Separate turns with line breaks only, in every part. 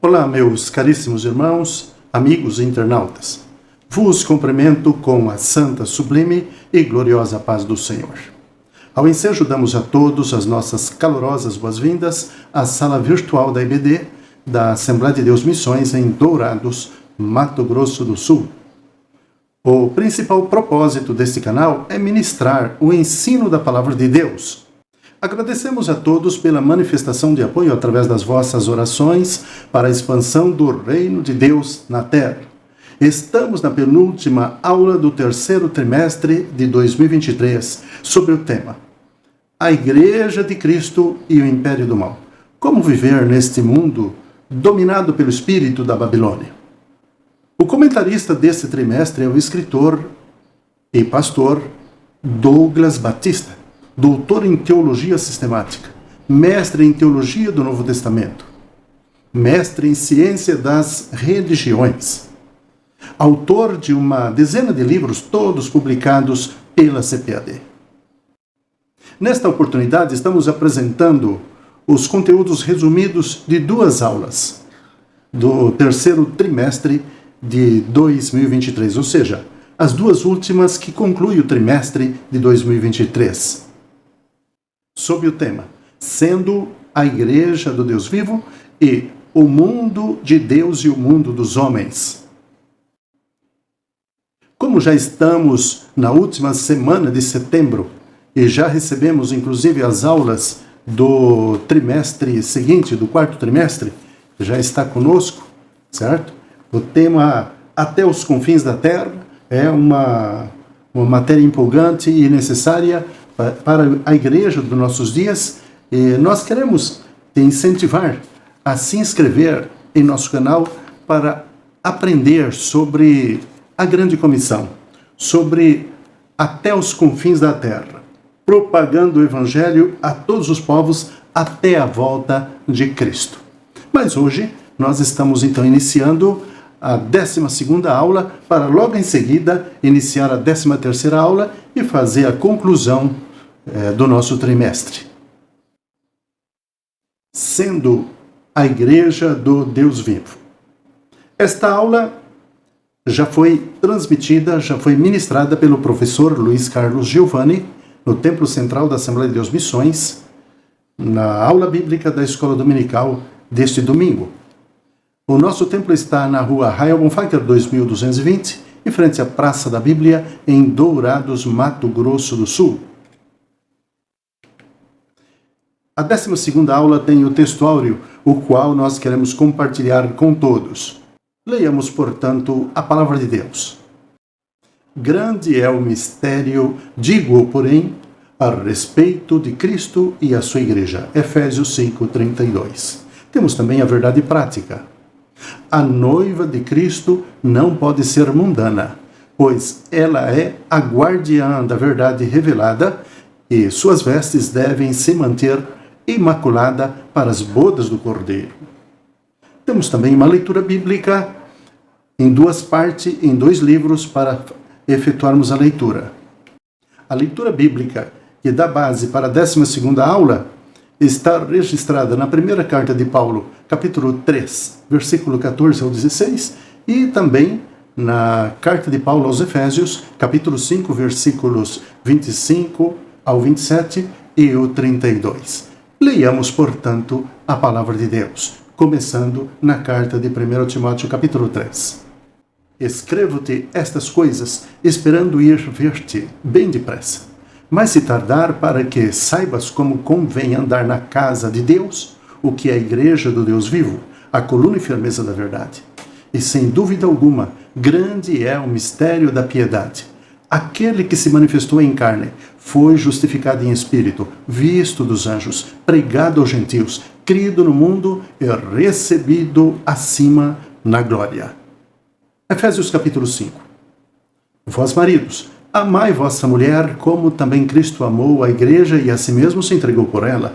Olá, meus caríssimos irmãos, amigos e internautas. Vos cumprimento com a santa, sublime e gloriosa paz do Senhor. Ao ensejo, damos a todos as nossas calorosas boas-vindas à sala virtual da IBD, da Assembleia de Deus Missões em Dourados, Mato Grosso do Sul. O principal propósito deste canal é ministrar o ensino da Palavra de Deus. Agradecemos a todos pela manifestação de apoio através das vossas orações para a expansão do Reino de Deus na Terra. Estamos na penúltima aula do terceiro trimestre de 2023, sobre o tema A Igreja de Cristo e o Império do Mal. Como viver neste mundo dominado pelo espírito da Babilônia? O comentarista deste trimestre é o escritor e pastor Douglas Batista, doutor em teologia sistemática, mestre em teologia do Novo Testamento, mestre em ciência das religiões, autor de uma dezena de livros, todos publicados pela CPAD. Nesta oportunidade, estamos apresentando os conteúdos resumidos de duas aulas do terceiro trimestre de 2023, ou seja, as duas últimas que concluem o trimestre de 2023. Sob o tema Sendo a Igreja do Deus Vivo e o Mundo de Deus e o Mundo dos Homens. Como já estamos na última semana de setembro e já recebemos inclusive as aulas do trimestre seguinte, do quarto trimestre, já está conosco, certo? O tema Até os Confins da Terra é uma matéria empolgante e necessária para a igreja dos nossos dias, e nós queremos te incentivar a se inscrever em nosso canal para aprender sobre a grande comissão, sobre até os confins da terra, propagando o evangelho a todos os povos até a volta de Cristo. Mas hoje nós estamos então iniciando a 12ª aula, para logo em seguida iniciar a 13ª aula e fazer a conclusão do nosso trimestre. Sendo a Igreja do Deus Vivo. Esta aula já foi transmitida, já foi ministrada pelo professor Luiz Carlos Giovanni, no Templo Central da Assembleia de Deus Missões, na aula bíblica da Escola Dominical deste domingo. O nosso templo está na rua Raia Bonfáquer 2220, em frente à Praça da Bíblia, em Dourados, Mato Grosso do Sul. A 12ª aula tem o textuário, o qual nós queremos compartilhar com todos. Leiamos, portanto, a Palavra de Deus. Grande é o mistério, digo, porém, a respeito de Cristo e a sua Igreja. Efésios 5:32. Temos também a verdade prática. A noiva de Cristo não pode ser mundana, pois ela é a guardiã da verdade revelada e suas vestes devem se manter imaculada para as bodas do Cordeiro. Temos também uma leitura bíblica em duas partes, em 2 livros, para efetuarmos a leitura. A leitura bíblica que dá base para a 12ª aula está registrada na primeira carta de Paulo, capítulo 3, versículo 14 ao 16, e também na carta de Paulo aos Efésios, capítulo 5, versículos 25 ao 27 e o 32. Leiamos, portanto, a Palavra de Deus, começando na carta de 1 Timóteo, capítulo 3. Escrevo-te estas coisas, esperando ir ver-te bem depressa. Mas se tardar, para que saibas como convém andar na casa de Deus, o que é a Igreja do Deus Vivo, a coluna e firmeza da verdade. E sem dúvida alguma, grande é o mistério da piedade. Aquele que se manifestou em carne foi justificado em espírito, visto dos anjos, pregado aos gentios, crido no mundo e recebido acima na glória. Efésios capítulo 5. Vós, maridos, amai vossa mulher, como também Cristo amou a igreja e a si mesmo se entregou por ela,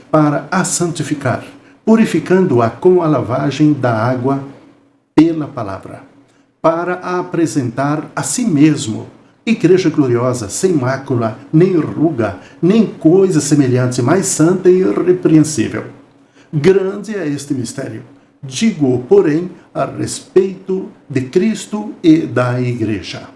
para a santificar, purificando-a com a lavagem da água pela palavra, para a apresentar a si mesmo, igreja gloriosa, sem mácula, nem ruga, nem coisa semelhante, mas santa e irrepreensível. Grande é este mistério. Digo, porém, a respeito de Cristo e da Igreja.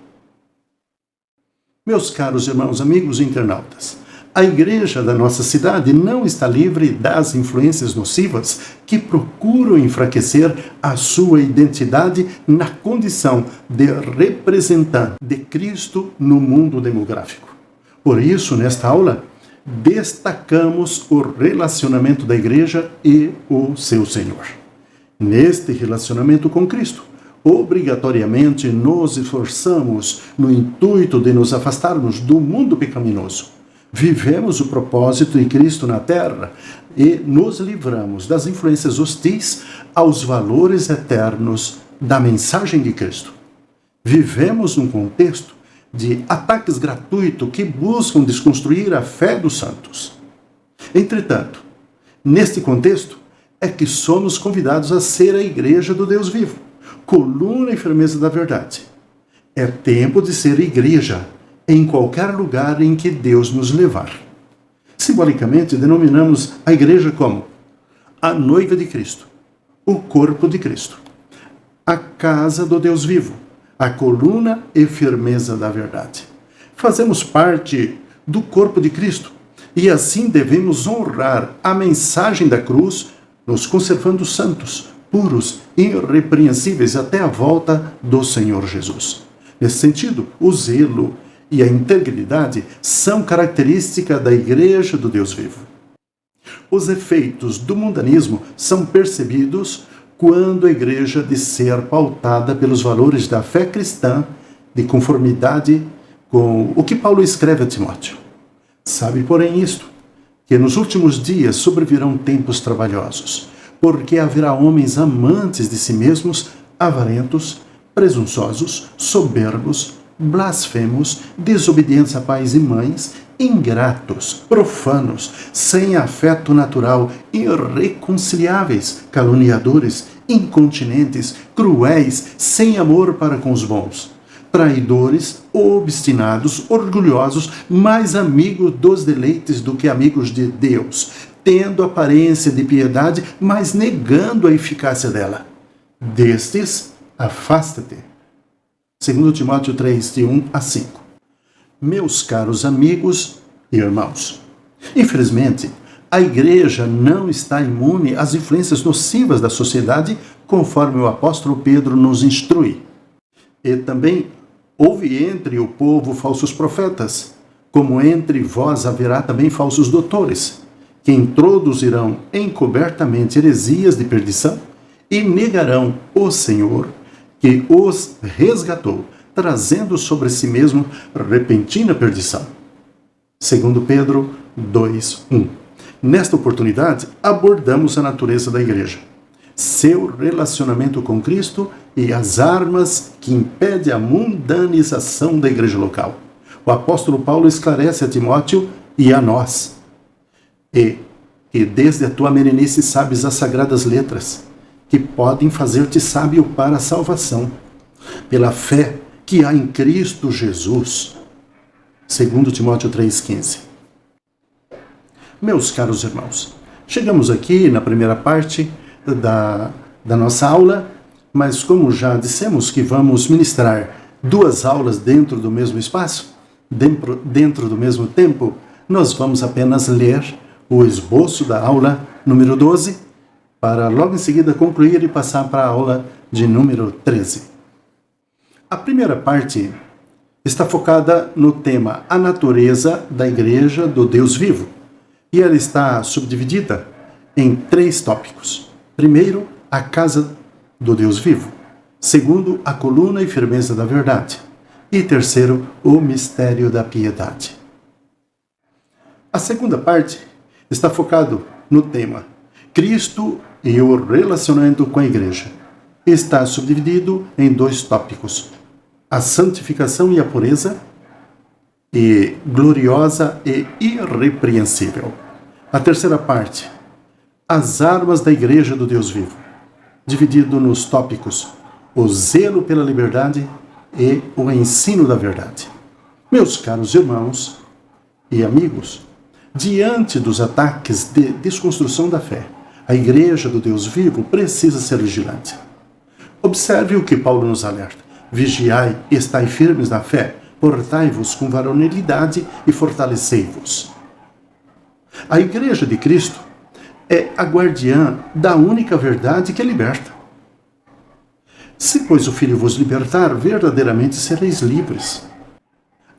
Meus caros irmãos, amigos internautas, a igreja da nossa cidade não está livre das influências nocivas que procuram enfraquecer a sua identidade na condição de representante de Cristo no mundo demográfico. Por isso, nesta aula, destacamos o relacionamento da igreja e o seu Senhor. Neste relacionamento com Cristo, obrigatoriamente nos esforçamos no intuito de nos afastarmos do mundo pecaminoso. Vivemos o propósito de Cristo na terra e nos livramos das influências hostis aos valores eternos da mensagem de Cristo. Vivemos um contexto de ataques gratuitos que buscam desconstruir a fé dos santos. Entretanto, neste contexto é que somos convidados a ser a igreja do Deus vivo, coluna e firmeza da verdade. É tempo de ser igreja em qualquer lugar em que Deus nos levar. Simbolicamente, denominamos a igreja como a noiva de Cristo, o corpo de Cristo, a casa do Deus vivo, a coluna e firmeza da verdade. Fazemos parte do corpo de Cristo e assim devemos honrar a mensagem da cruz, nos conservando santos, puros e irrepreensíveis até a volta do Senhor Jesus. Nesse sentido, o zelo e a integridade são características da Igreja do Deus vivo. Os efeitos do mundanismo são percebidos quando a Igreja de ser pautada pelos valores da fé cristã, de conformidade com o que Paulo escreve a Timóteo. Sabe, porém, isto, que nos últimos dias sobrevirão tempos trabalhosos, porque haverá homens amantes de si mesmos, avarentos, presunçosos, soberbos, blasfemos, desobedientes a pais e mães, ingratos, profanos, sem afeto natural, irreconciliáveis, caluniadores, incontinentes, cruéis, sem amor para com os bons, traidores, obstinados, orgulhosos, mais amigos dos deleites do que amigos de Deus, tendo aparência de piedade, mas negando a eficácia dela. Destes, afasta-te. 2 Timóteo 3, de 1 a 5. Meus caros amigos e irmãos, infelizmente, a igreja não está imune às influências nocivas da sociedade, conforme o apóstolo Pedro nos instrui. E também houve entre o povo falsos profetas, como entre vós haverá também falsos doutores, que introduzirão encobertamente heresias de perdição e negarão o Senhor, que os resgatou, trazendo sobre si mesmo repentina perdição. 2 Pedro 2, 1. Nesta oportunidade, abordamos a natureza da igreja, seu relacionamento com Cristo e as armas que impedem a mundanização da igreja local. O apóstolo Paulo esclarece a Timóteo e a nós, e desde a tua meninice sabes as sagradas letras, que podem fazer-te sábio para a salvação, pela fé que há em Cristo Jesus. 2 Timóteo 3,15. Meus caros irmãos, chegamos aqui na primeira parte da nossa aula, mas como já dissemos que vamos ministrar 2 aulas dentro do mesmo espaço, dentro do mesmo tempo, nós vamos apenas ler o esboço da aula número 12, para logo em seguida concluir e passar para a aula de número 13. A primeira parte está focada no tema A Natureza da Igreja do Deus Vivo, e ela está subdividida em 3 tópicos. Primeiro, a casa do Deus Vivo. Segundo, a coluna e firmeza da verdade. E terceiro, o mistério da piedade. A segunda parte está focado no tema Cristo e o relacionamento com a igreja. Está subdividido em 2 tópicos: a santificação e a pureza, e gloriosa e irrepreensível. A terceira parte, as armas da igreja do Deus vivo, dividido nos tópicos o zelo pela liberdade e o ensino da verdade. Meus caros irmãos e amigos, diante dos ataques de desconstrução da fé, A igreja do Deus vivo precisa ser vigilante. Observe o que Paulo nos alerta. Vigiai e estai firmes na fé, portai-vos com varonilidade e fortalecei-vos. A igreja de Cristo é a guardiã da única verdade que liberta. Se, pois, o Filho vos libertar, verdadeiramente sereis livres.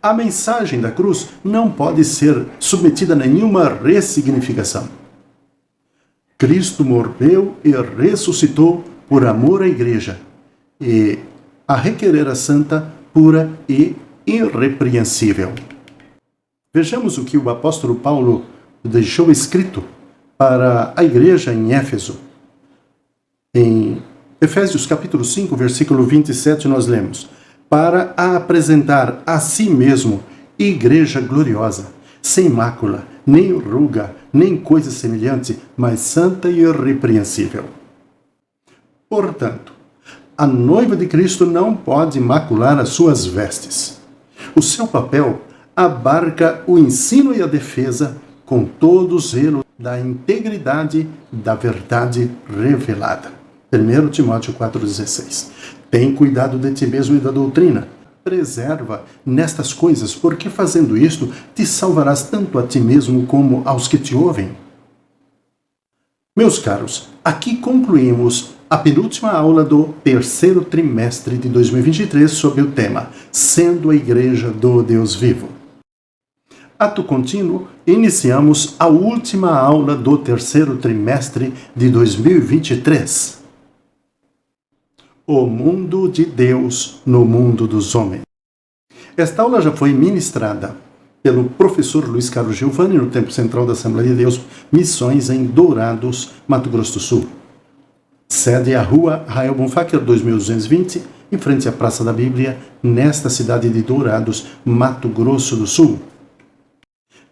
A mensagem da cruz não pode ser submetida a nenhuma ressignificação. Cristo morreu e ressuscitou por amor à igreja e a requerer a santa, pura e irrepreensível. Vejamos o que o apóstolo Paulo deixou escrito para a igreja em Éfeso. Em Efésios capítulo 5, versículo 27, nós lemos: para a apresentar a si mesmo igreja gloriosa, sem mácula, nem ruga, nem coisa semelhante, mas santa e irrepreensível. Portanto, a noiva de Cristo não pode macular as suas vestes. O seu papel abarca o ensino e a defesa com todo o zelo da integridade da verdade revelada. 1 Timóteo 4,16. Tem cuidado de ti mesmo e da doutrina. Preserva nestas coisas, porque fazendo isto, te salvarás tanto a ti mesmo como aos que te ouvem. Meus caros, aqui concluímos a penúltima aula do terceiro trimestre de 2023 sobre o tema Sendo a Igreja do Deus Vivo. Ato contínuo, iniciamos a última aula do terceiro trimestre de 2023. O mundo de Deus no mundo dos homens. Esta aula já foi ministrada pelo professor Luiz Carlos Giovanni no Templo Central da Assembleia de Deus, Missões em Dourados, Mato Grosso do Sul. Sede a Rua Rael Bonfáquer 2220, em frente à Praça da Bíblia, nesta cidade de Dourados, Mato Grosso do Sul.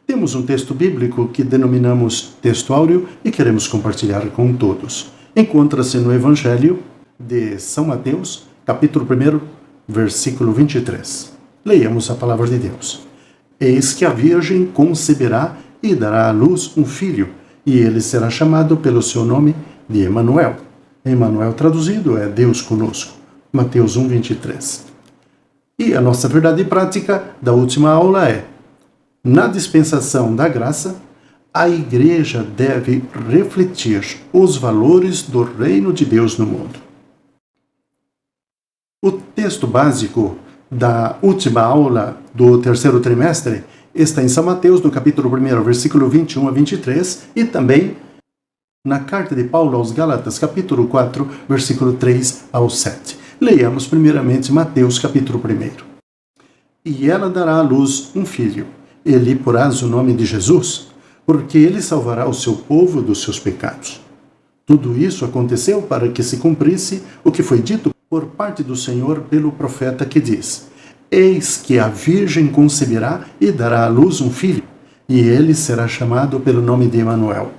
Temos um texto bíblico que denominamos texto áureo e queremos compartilhar com todos. Encontra-se no Evangelho de São Mateus, capítulo 1, versículo 23. Leiamos a palavra de Deus. Eis que a Virgem conceberá e dará à luz um filho, e ele será chamado pelo seu nome de Emanuel. Emanuel traduzido é Deus conosco. Mateus 1, 23. E a nossa verdade prática da última aula é: na dispensação da graça, a igreja deve refletir os valores do reino de Deus no mundo. O texto básico da última aula do terceiro trimestre está em São Mateus, no capítulo 1, versículo 21 a 23, e também na carta de Paulo aos Gálatas, capítulo 4, versículo 3 ao 7. Leiamos primeiramente Mateus, capítulo 1. E ela dará à luz um filho, e lhe porás o nome de Jesus, porque ele salvará o seu povo dos seus pecados. Tudo isso aconteceu para que se cumprisse o que foi dito por parte do Senhor pelo profeta que diz: Eis que a Virgem conceberá e dará à luz um filho, e ele será chamado pelo nome de Emanuel.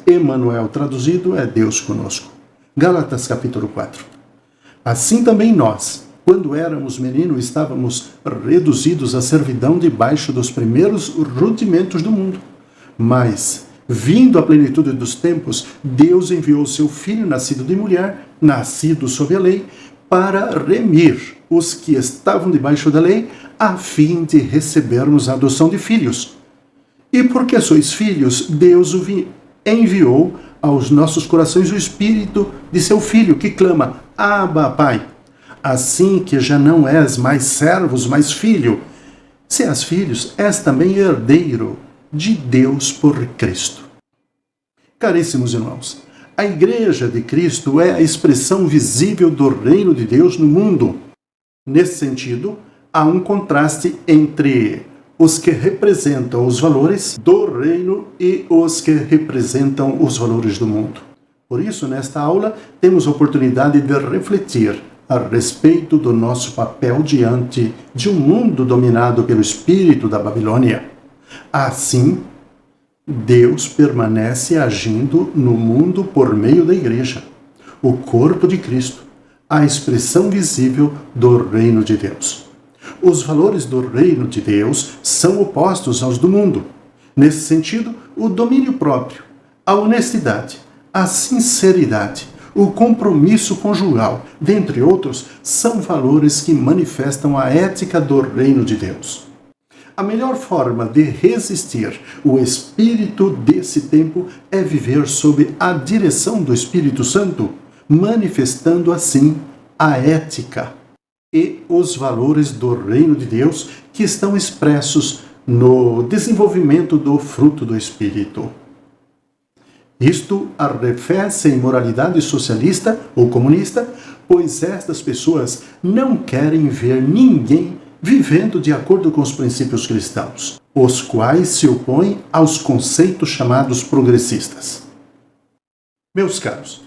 Emanuel traduzido é Deus conosco. Gálatas capítulo 4. Assim também nós, quando éramos meninos, estávamos reduzidos à servidão debaixo dos primeiros rudimentos do mundo. Mas, vindo a plenitude dos tempos, Deus enviou seu Filho, nascido de mulher, nascido sob a lei, para remir os que estavam debaixo da lei, a fim de recebermos a adoção de filhos. E porque sois filhos, Deus enviou aos nossos corações o Espírito de seu Filho, que clama: Abba, Pai. Assim que já não és mais servos, mas filho. Se és filhos, és também herdeiro de Deus por Cristo. Caríssimos irmãos, a Igreja de Cristo é a expressão visível do reino de Deus no mundo. Nesse sentido, há um contraste entre os que representam os valores do reino e os que representam os valores do mundo. Por isso, nesta aula, temos a oportunidade de refletir a respeito do nosso papel diante de um mundo dominado pelo espírito da Babilônia. Assim, Deus permanece agindo no mundo por meio da Igreja, o corpo de Cristo, a expressão visível do reino de Deus. Os valores do reino de Deus são opostos aos do mundo. Nesse sentido, o domínio próprio, a honestidade, A sinceridade, o compromisso conjugal, dentre outros, são valores que manifestam a ética do reino de Deus. A melhor forma de resistir o espírito desse tempo é viver sob a direção do Espírito Santo, manifestando assim a ética e os valores do reino de Deus que estão expressos no desenvolvimento do fruto do Espírito. Isto arrefece a imoralidade socialista ou comunista, pois estas pessoas não querem ver ninguém vivendo de acordo com os princípios cristãos, os quais se opõem aos conceitos chamados progressistas. Meus caros,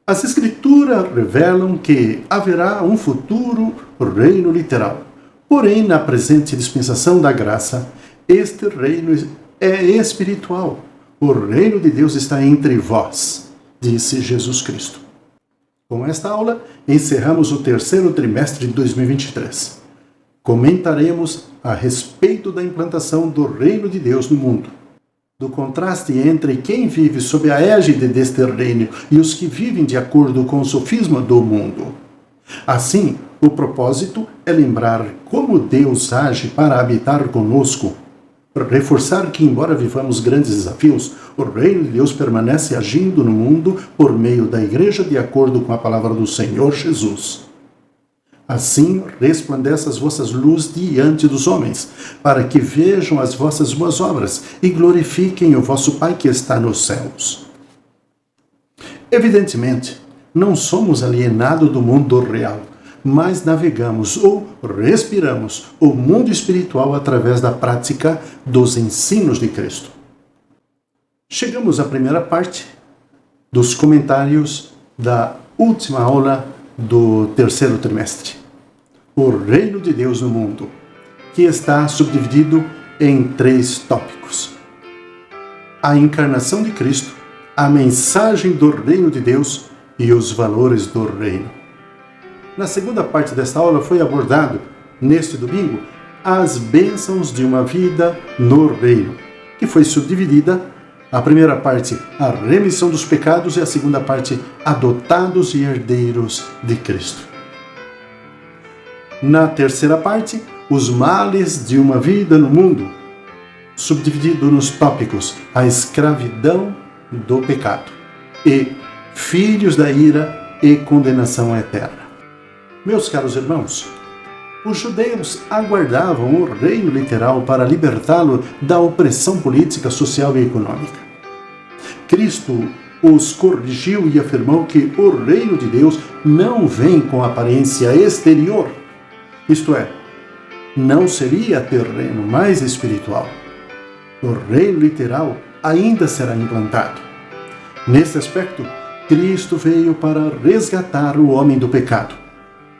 as Escrituras revelam que haverá um futuro reino literal. Porém, na presente dispensação da graça, este reino é espiritual. O reino de Deus está entre vós, disse Jesus Cristo. Com esta aula, encerramos o terceiro trimestre de 2023. Comentaremos a respeito da implantação do reino de Deus no mundo, do contraste entre quem vive sob a égide deste reino e os que vivem de acordo com o sofisma do mundo. Assim, o propósito é lembrar como Deus age para habitar conosco, reforçar que, embora vivamos grandes desafios, o reino de Deus permanece agindo no mundo por meio da igreja de acordo com a palavra do Senhor Jesus. Assim resplandeça as vossas luzes diante dos homens, para que vejam as vossas boas obras e glorifiquem o vosso Pai que está nos céus. Evidentemente, não somos alienados do mundo real, mas navegamos ou respiramos o mundo espiritual através da prática dos ensinos de Cristo. Chegamos à primeira parte dos comentários da última aula do terceiro trimestre. O reino de Deus no mundo, que está subdividido em 3 tópicos. A encarnação de Cristo, a mensagem do reino de Deus e os valores do reino. Na segunda parte desta aula foi abordado, neste domingo, as bênçãos de uma vida no reino, que foi subdividida, a primeira parte, a remissão dos pecados, e a segunda parte, adotados e herdeiros de Cristo. Na terceira parte, os males de uma vida no mundo, subdividido nos tópicos a escravidão do pecado e filhos da ira e condenação eterna. Meus caros irmãos, os judeus aguardavam o reino literal para libertá-lo da opressão política, social e econômica. Cristo os corrigiu e afirmou que o reino de Deus não vem com aparência exterior, isto é, não seria terreno, mas espiritual. O reino literal ainda será implantado. Nesse aspecto, Cristo veio para resgatar o homem do pecado.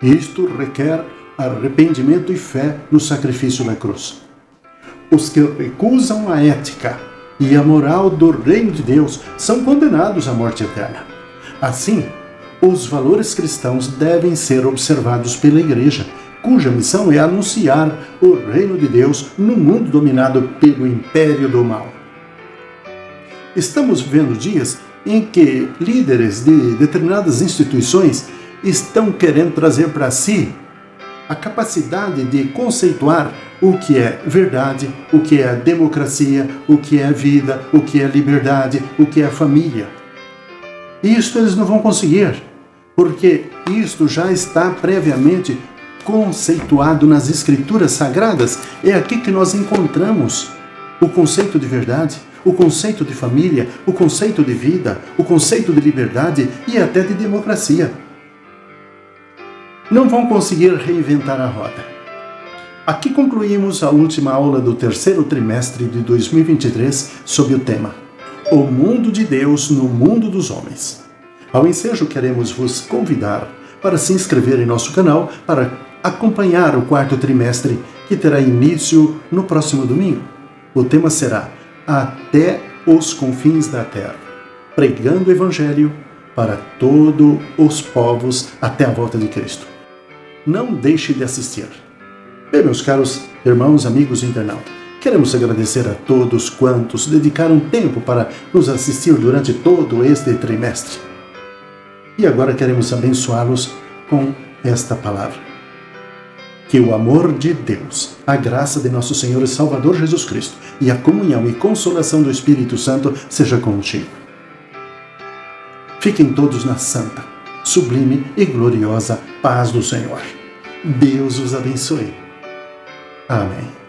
Isto requer arrependimento e fé no sacrifício da cruz. Os que recusam a ética e a moral do reino de Deus são condenados à morte eterna. Assim, os valores cristãos devem ser observados pela Igreja, cuja missão é anunciar o reino de Deus no mundo dominado pelo império do mal. Estamos vivendo dias em que líderes de determinadas instituições estão querendo trazer para si a capacidade de conceituar o que é verdade, o que é democracia, o que é vida, o que é liberdade, o que é família. Isto eles não vão conseguir, porque isto já está previamente conceituado nas Escrituras Sagradas. É aqui que nós encontramos o conceito de verdade, o conceito de família, o conceito de vida, o conceito de liberdade e até de democracia. Não vão conseguir reinventar a roda. Aqui concluímos a última aula do terceiro trimestre de 2023 sob o tema O mundo de Deus no mundo dos homens. Ao ensejo, queremos vos convidar para se inscrever em nosso canal para acompanhar o quarto trimestre, que terá início no próximo domingo. O tema será Até os confins da terra, pregando o Evangelho para todos os povos até a volta de Cristo. Não deixe de assistir. Bem, meus caros irmãos, amigos internautas, Queremos agradecer a todos quantos dedicaram tempo para nos assistir durante todo este trimestre. E agora queremos abençoá-los com esta palavra. Que o amor de Deus, a graça de nosso Senhor e Salvador Jesus Cristo e a comunhão e consolação do Espírito Santo seja contigo. Fiquem todos na santa, sublime e gloriosa paz do Senhor. Deus os abençoe. Amém.